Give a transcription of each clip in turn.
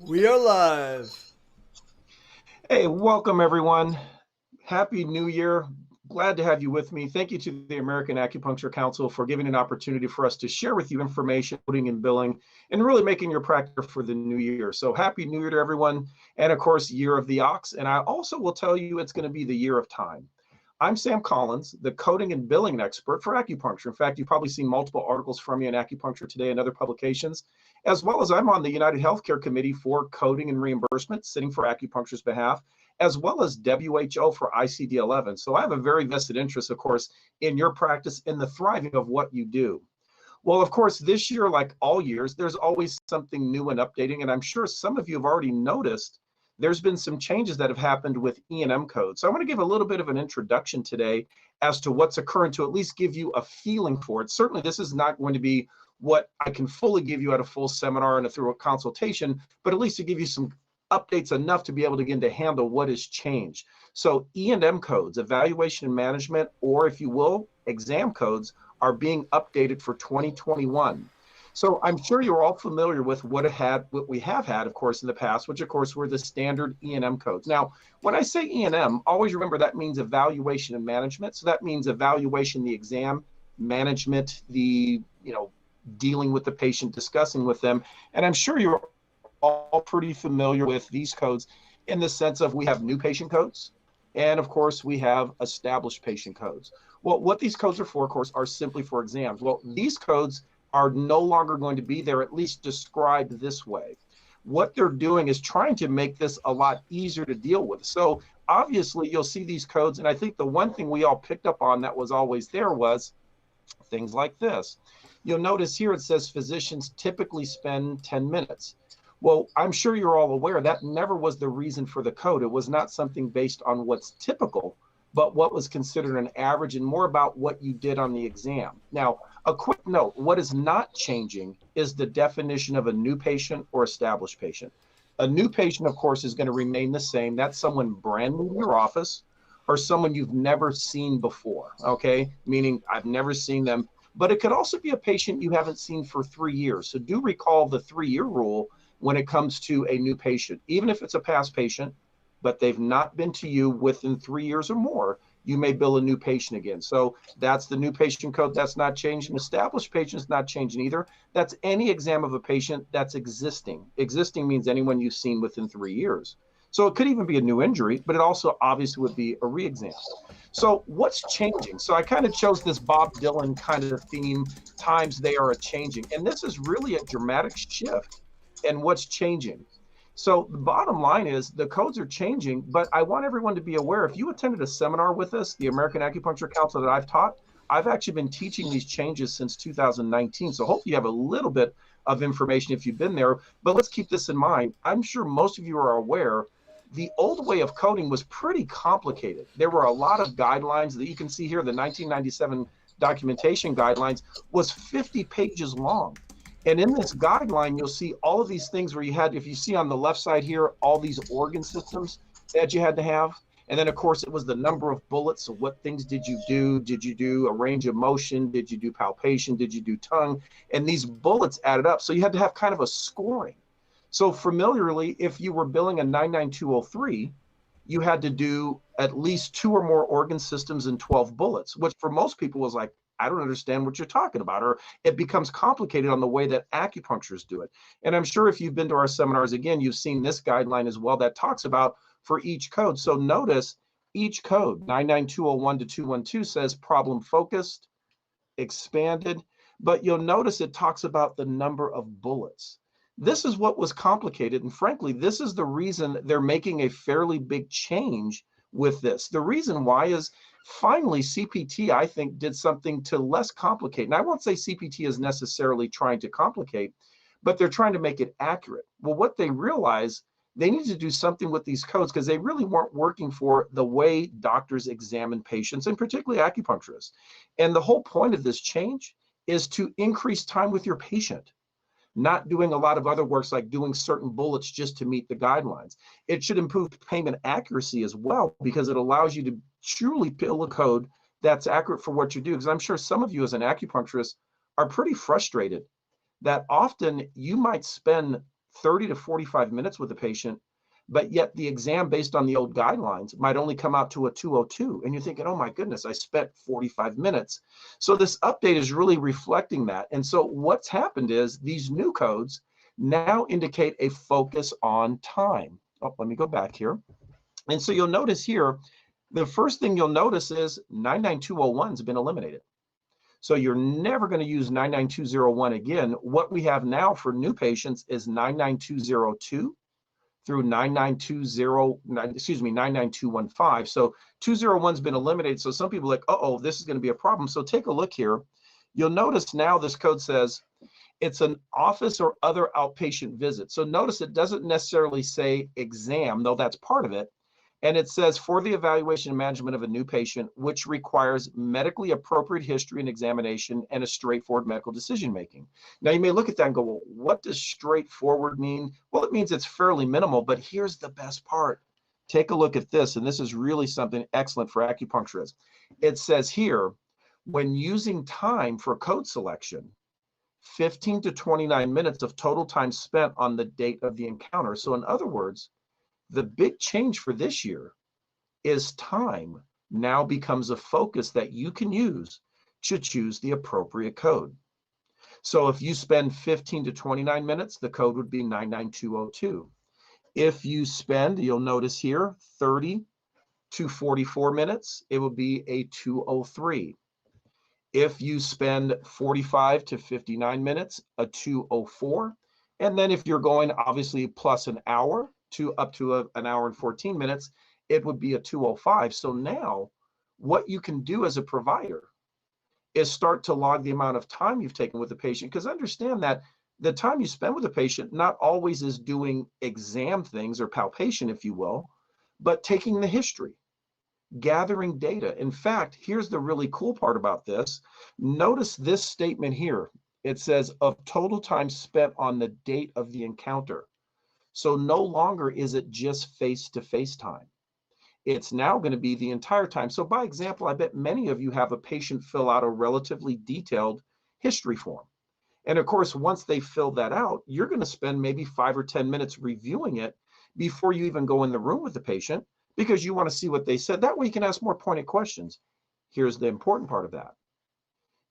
We are live. Hey, welcome everyone. Happy New Year. Glad to have you with me. Thank you to the American Acupuncture Council for giving an opportunity for us to share with you information, coding and billing, and really making your practice for the new year. So happy New Year to everyone. And of course, Year of the Ox. And I also will tell you it's going to be the year of time. I'm Sam Collins, the coding and billing expert for acupuncture. In fact, you've probably seen multiple articles from me on acupuncture today and other publications, as well as I'm on the United Healthcare Committee for coding and reimbursement, sitting for acupuncture's behalf, as well as WHO for ICD-11. So I have a very vested interest, of course, in your practice, in the thriving of what you do. Well, of course, this year, like all years, there's always something new and updating. And I'm sure some of you have already noticed there's been some changes that have happened with E&M code. So I want to give a little bit of an introduction today as to what's occurring to at least give you a feeling for it. Certainly, this is not going to be what I can fully give you at a full seminar and through a consultation, but at least to give you some updates enough to be able to begin to handle what has changed. So E&M codes, evaluation and management, or if you will, exam codes, are being updated for 2021. So I'm sure you're all familiar with what we have had, of course, in the past, which of course were the standard E&M codes. Now, when I say E&M, always remember that means evaluation and management. So that means evaluation, the exam, management, the dealing with the patient, discussing with them. And I'm sure you're all pretty familiar with these codes in the sense of we have new patient codes, and of course we have established patient codes. Well, what these codes are for, of course, are simply for exams. Well, these codes are no longer going to be there, at least described this way. What they're doing is trying to make this a lot easier to deal with. So obviously you'll see these codes, and I think the one thing we all picked up on that was always there was things like this. You'll notice here it says physicians typically spend 10 minutes. Well, I'm sure you're all aware that never was the reason for the code. It was not something based on what's typical, but what was considered an average and more about what you did on the exam. Now, a quick note, what is not changing is the definition of a new patient or established patient. A new patient, of course, is going to remain the same. That's someone brand new to your office or someone you've never seen before, okay? Meaning I've never seen them, but it could also be a patient you haven't seen for 3 years. So do recall the 3-year rule when it comes to a new patient. Even if it's a past patient, but they've not been to you within 3 years or more, you may bill a new patient again. So that's the new patient code. That's not changing. Established patient is not changing either. That's any exam of a patient that's existing. Existing means anyone you've seen within 3 years. So it could even be a new injury, but it also obviously would be a re-exam. So what's changing? So I kind of chose this Bob Dylan kind of theme, times they are a-changing. And this is really a dramatic shift in what's changing. So the bottom line is the codes are changing, but I want everyone to be aware. If you attended a seminar with us, the American Acupuncture Council that I've taught, I've actually been teaching these changes since 2019. So hopefully you have a little bit of information if you've been there, but let's keep this in mind. I'm sure most of you are aware the old way of coding was pretty complicated. There were a lot of guidelines that you can see here. The 1997 documentation guidelines was 50 pages long. And in this guideline, you'll see all of these things where you had, if you see on the left side here, all these organ systems that you had to have. And then, of course, it was the number of bullets. So what things did you do? Did you do a range of motion? Did you do palpation? Did you do tongue? And these bullets added up. So you had to have kind of a scoring. So familiarly, if you were billing a 99203, you had to do at least 2 or more organ systems and 12 bullets, which for most people was like, I don't understand what you're talking about, or it becomes complicated on the way that acupuncturists do it. And I'm sure if you've been to our seminars, again, you've seen this guideline as well that talks about for each code. So notice each code, 99201 to 212 says problem focused, expanded, but you'll notice it talks about the number of bullets. This is what was complicated. And frankly, this is the reason they're making a fairly big change with this. The reason why is finally CPT, I think, did something to less complicate. And I won't say CPT is necessarily trying to complicate, but they're trying to make it accurate. Well, what they realize, they need to do something with these codes because they really weren't working for the way doctors examine patients, and particularly acupuncturists. And the whole point of this change is to increase time with your patient, not doing a lot of other works like doing certain bullets just to meet the guidelines. It should improve payment accuracy as well because it allows you to truly bill a code that's accurate for what you do. Because I'm sure some of you as an acupuncturist are pretty frustrated that often you might spend 30 to 45 minutes with the patient, but yet the exam based on the old guidelines might only come out to a 202. And you're thinking, oh my goodness, I spent 45 minutes. So this update is really reflecting that. And so what's happened is these new codes now indicate a focus on time. Oh, let me go back here. And so you'll notice here, the first thing you'll notice is 99201 has been eliminated. So you're never going to use 99201 again. What we have now for new patients is 99202 through 99215. So 201's been eliminated. So some people are like, uh-oh, this is going to be a problem. So take a look here. You'll notice now this code says it's an office or other outpatient visit. So notice it doesn't necessarily say exam, though that's part of it. And it says for the evaluation and management of a new patient, which requires medically appropriate history and examination and a straightforward medical decision-making. Now you may look at that and go, well, what does straightforward mean? Well, it means it's fairly minimal, but here's the best part. Take a look at this, and this is really something excellent for acupuncturists. It says here, when using time for code selection, 15 to 29 minutes of total time spent on the date of the encounter. So in other words, the big change for this year is time now becomes a focus that you can use to choose the appropriate code. So if you spend 15 to 29 minutes, the code would be 99202. If you spend, you'll notice here, 30 to 44 minutes, it will be a 203. If you spend 45 to 59 minutes, a 204. And then if you're going obviously plus an hour, up to an hour and 14 minutes, it would be a 205. So now what you can do as a provider is start to log the amount of time you've taken with the patient, because understand that the time you spend with the patient not always is doing exam things or palpation, if you will, but taking the history, gathering data. In fact, here's the really cool part about this. Notice this statement here. It says of total time spent on the date of the encounter. So no longer is it just face-to-face time. It's now going to be the entire time. So by example, I bet many of you have a patient fill out a relatively detailed history form. And of course, once they fill that out, you're going to spend maybe 5 or 10 minutes reviewing it before you even go in the room with the patient, because you want to see what they said. That way you can ask more pointed questions. Here's the important part of that.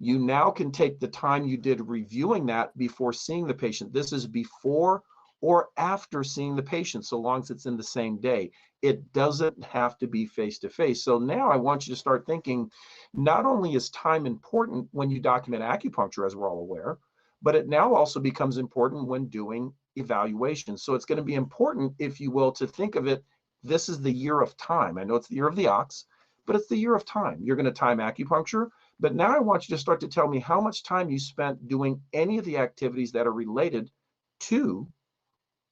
You now can take the time you did reviewing that before seeing the patient. This is before or after seeing the patient, so long as it's in the same day. It doesn't have to be face-to-face. So now I want you to start thinking, not only is time important when you document acupuncture, as we're all aware, but it now also becomes important when doing evaluations. So it's going to be important, if you will, to think of it, this is the year of time. I know it's the year of the ox, but it's the year of time. You're going to time acupuncture, but now I want you to start to tell me how much time you spent doing any of the activities that are related to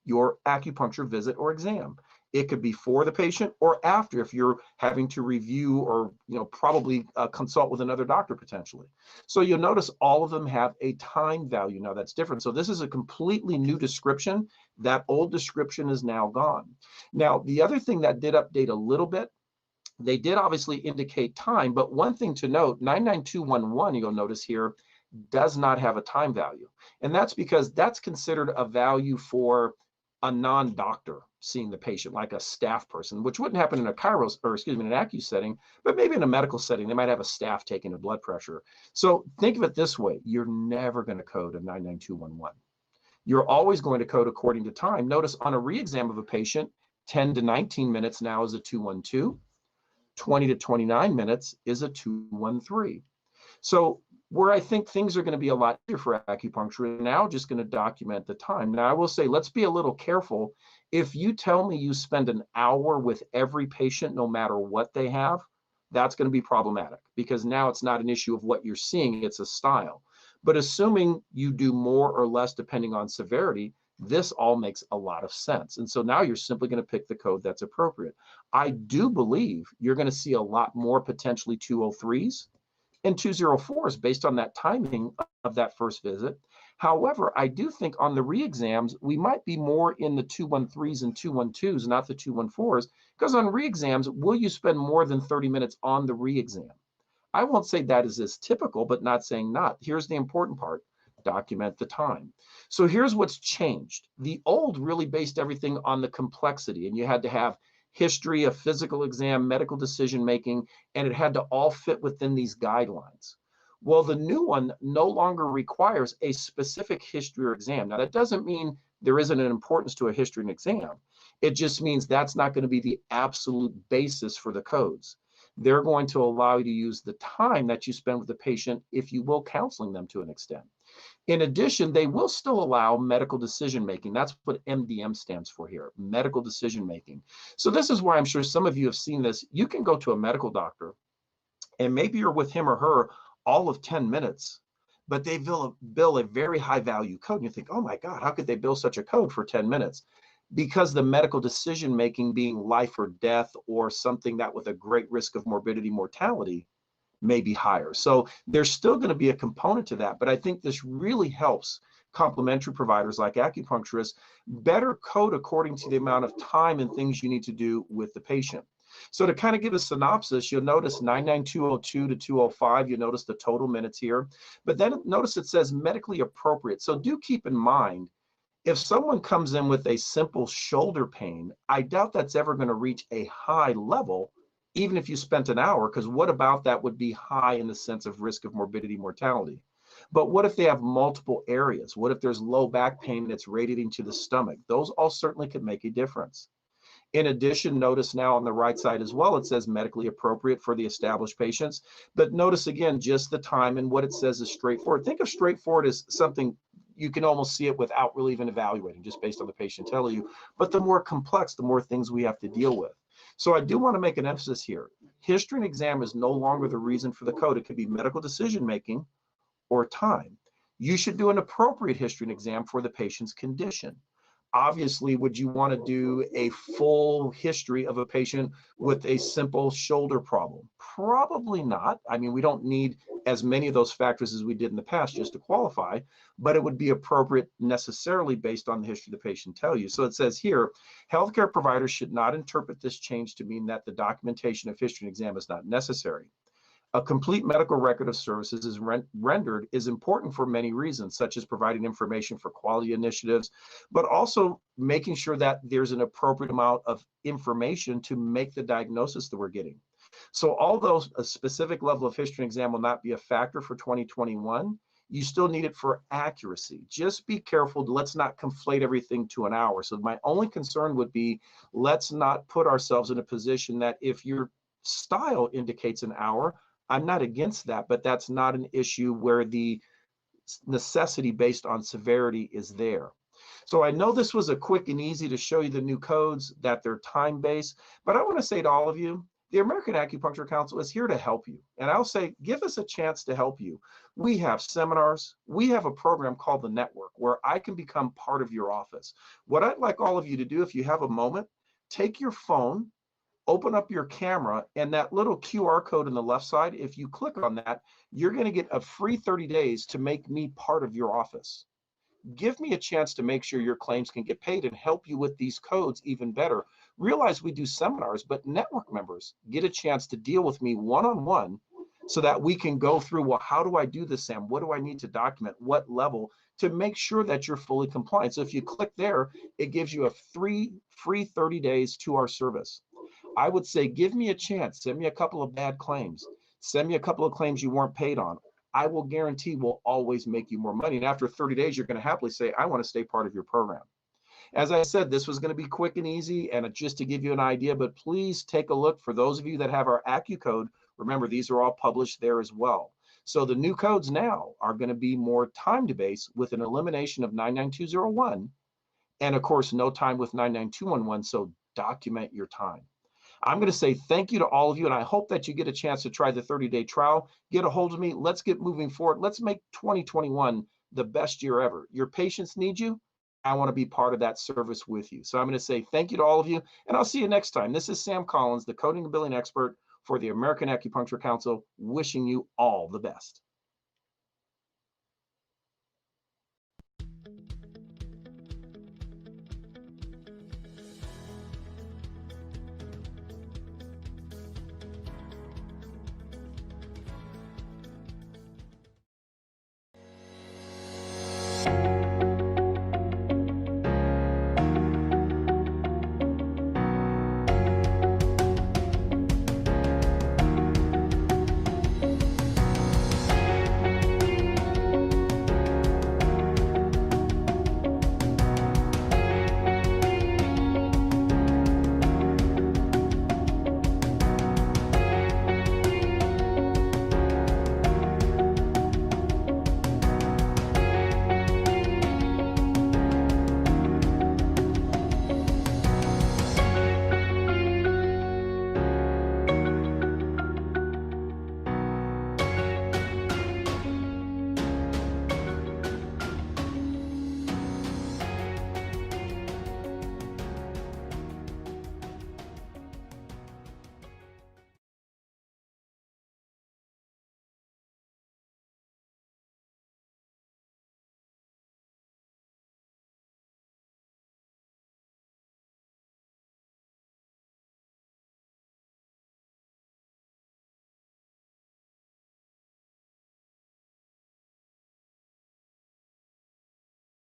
your acupuncture visit or exam. It could be for the patient or after, if you're having to review or probably consult with another doctor potentially. So you'll notice all of them have a time value. Now that's different. So this is a completely new description. That old description is now gone. Now the other thing that did update a little bit, they did obviously indicate time, but one thing to note, 99211, you'll notice here, does not have a time value. And that's because that's considered a value for a non-doctor seeing the patient, like a staff person, which wouldn't happen in a an acu setting, but maybe in a medical setting, they might have a staff taking a blood pressure. So think of it this way, you're never going to code a 99211. You're always going to code according to time. Notice on a re-exam of a patient, 10 to 19 minutes now is a 212, 20 to 29 minutes is a 213. So where I think things are going to be a lot easier for acupuncture, now just going to document the time. Now I will say, let's be a little careful. If you tell me you spend an hour with every patient, no matter what they have, that's going to be problematic, because now it's not an issue of what you're seeing, it's a style. But assuming you do more or less depending on severity, this all makes a lot of sense. And so now you're simply going to pick the code that's appropriate. I do believe you're going to see a lot more potentially 203s and 204s based on that timing of that first visit. However, I do think on the re-exams, we might be more in the 213s and 212s, not the 214s, because on re-exams, will you spend more than 30 minutes on the re-exam? I won't say that is as typical, but not saying not. Here's the important part. document the time. So here's what's changed. The old really based everything on the complexity, and you had to have history, a physical exam, medical decision making, and it had to all fit within these guidelines. Well, the new one no longer requires a specific history or exam. Now, that doesn't mean there isn't an importance to a history and exam. It just means that's not going to be the absolute basis for the codes. They're going to allow you to use the time that you spend with the patient, if you will, counseling them to an extent. In addition, they will still allow medical decision making. That's what MDM stands for here, medical decision making. So this is why I'm sure some of you have seen this. You can go to a medical doctor and maybe you're with him or her all of 10 minutes, but they bill a very high value code. And you think, oh my God, how could they bill such a code for 10 minutes? Because the medical decision making being life or death or something that with a great risk of morbidity, mortality may be higher. So there's still going to be a component to that. But I think this really helps complementary providers like acupuncturists better code according to the amount of time and things you need to do with the patient. So to kind of give a synopsis, you'll notice 99202 to 205, you notice the total minutes here, but then notice it says medically appropriate. So do keep in mind, if someone comes in with a simple shoulder pain, I doubt that's ever going to reach a high level, even if you spent an hour, because what about that would be high in the sense of risk of morbidity, mortality? But what if they have multiple areas? What if there's low back pain that's radiating to the stomach? Those all certainly could make a difference. In addition, notice now on the right side as well, it says medically appropriate for the established patients. But notice again, just the time, and what it says is straightforward. Think of straightforward as something you can almost see it without really even evaluating, just based on the patient telling you. But the more complex, the more things we have to deal with. So I do want to make an emphasis here. History and exam is no longer the reason for the code. It could be medical decision making or time. You should do an appropriate history and exam for the patient's condition. Obviously, would you want to do a full history of a patient with a simple shoulder problem? Probably not. I mean, we don't need as many of those factors as we did in the past just to qualify, but it would be appropriate necessarily based on the history the patient tell you. So it says here, healthcare providers should not interpret this change to mean that the documentation of history and exam is not necessary. A complete medical record of services is rendered is important for many reasons, such as providing information for quality initiatives, but also making sure that there's an appropriate amount of information to make the diagnosis that we're getting. So although a specific level of history and exam will not be a factor for 2021, you still need it for accuracy. Just be careful. Let's not conflate everything to an hour. So my only concern would be, let's not put ourselves in a position that if your style indicates an hour, I'm not against that, but that's not an issue where the necessity based on severity is there. So I know this was a quick and easy to show you the new codes, that they're time-based, but I want to say to all of you, the American Acupuncture Council is here to help you. And I'll say, give us a chance to help you. We have seminars. We have a program called The Network where I can become part of your office. What I'd like all of you to do, if you have a moment, take your phone, open up your camera, and that little QR code on the left side, if you click on that, you're going to get a free 30 days to make me part of your office. Give me a chance to make sure your claims can get paid and help you with these codes even better. Realize we do seminars, but network members get a chance to deal with me one-on-one so that we can go through, well, how do I do this, Sam? What do I need to document? What level? To make sure that you're fully compliant. So if you click there, it gives you a free 30 days to our service. I would say, give me a chance. Send me a couple of bad claims. Send me a couple of claims you weren't paid on. I will guarantee we'll always make you more money. And after 30 days, you're going to happily say, I want to stay part of your program. As I said, this was going to be quick and easy, and just to give you an idea, but please take a look. For those of you that have our AccuCode, remember, these are all published there as well. So the new codes now are going to be more time-based with an elimination of 99201, and of course, no time with 99211, so document your time. I'm going to say thank you to all of you, and I hope that you get a chance to try the 30-day trial. Get a hold of me. Let's get moving forward. Let's make 2021 the best year ever. Your patients need you. I want to be part of that service with you. So I'm going to say thank you to all of you, and I'll see you next time. This is Sam Collins, the coding and billing expert for the American Acupuncture Council, wishing you all the best.